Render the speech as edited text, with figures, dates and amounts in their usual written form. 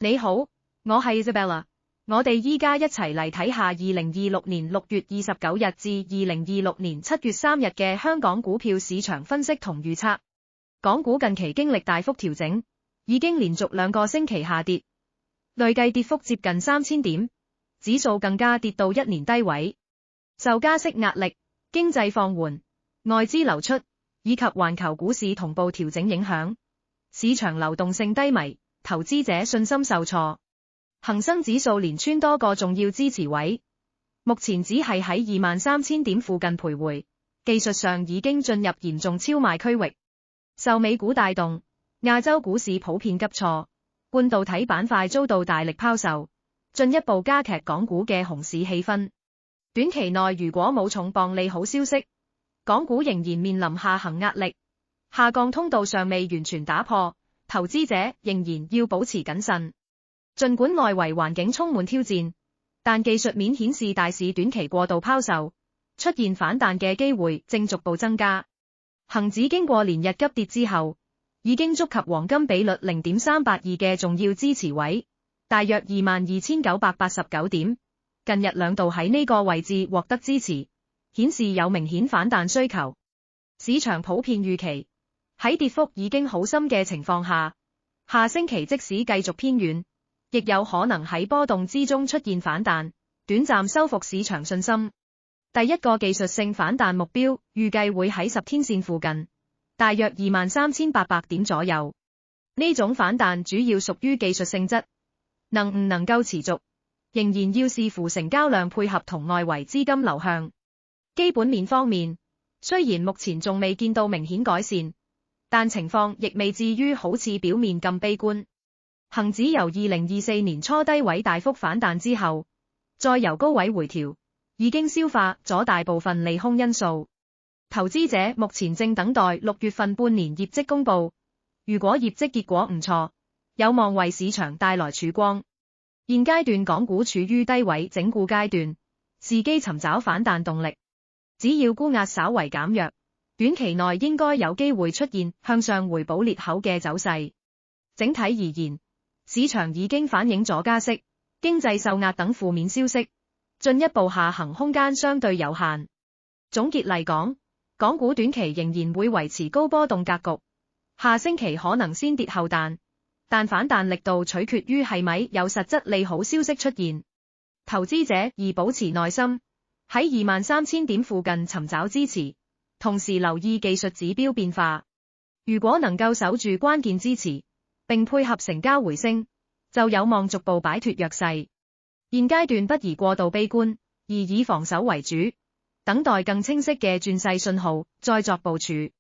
你好，我係 Isabella， 我哋依家一齊嚟睇下2026年6月29日至2026年7月3日嘅香港股票市場分析同預測。港股近期經歷大幅調整，已經連續2個星期下跌，累計跌幅接近3000點，指數更加跌到1年低位。受加息壓力、經濟放緩、外資流出以及環球股市同步調整影響，市場流動性低迷，投資者信心受挫。恒生指數連穿多個重要支持位，目前只係喺23000點附近徘徊，技術上已經進入嚴重超賣區域。受美股帶動，亞洲股市普遍急挫，半導體板塊遭到大力拋售，進一步加劇港股嘅熊市氣氛。短期內如果冇重磅利好消息，港股仍然面臨下行壓力，下降通道尚未完全打破，投資者仍然要保持謹慎。儘管外圍環境充滿挑戰，但技術面顯示大市短期過度拋售，出現反彈嘅機會正逐步增加。恒指經過連日急跌之後，已經觸及黃金比率 0.382 嘅重要支持位，大約22,989點。近日2度喺呢個位置獲得支持，顯示有明顯反彈需求。市場普遍預期，喺跌幅已經好深嘅情況下，下星期即使繼續偏軟，亦有可能喺波動之中出現反彈，短暫收復市場信心。第一個技術性反彈目標預計會喺10天線附近，大約23,800點左右。呢種反彈主要屬於技術性質，能唔能夠持續，仍然要視乎成交量配合同外圍資金流向。基本面方面，雖然目前仲未見到明顯改善，但情況亦未至於好似表面咁悲觀。恒指由2024年初低位大幅反彈之後，再由高位回調，已經消化咗大部分利空因素。投資者目前正等待6月份半年業績公佈，如果業績結果唔錯，有望為市場帶來曙光。現階段港股處於低位整固階段，伺機尋找反彈動力。只要沽壓稍為減弱，短期內應該有機會出現向上回補裂口嘅走勢。整體而言，市場已經反映咗加息、經濟受壓等負面消息，進一步下行空間相對有限。總結嚟講，港股短期仍然會維持高波動格局，下星期可能先跌後彈，但反彈力度取決於係咪有實質利好消息出現。投資者宜保持耐心，喺23,000點附近尋找支持，同時留意技術指標變化。如果能夠守住關鍵支持，並配合成交回升，就有望逐步擺脫弱勢。現階段不宜過度悲觀，而以防守為主，等待更清晰嘅轉勢信號，再作部署。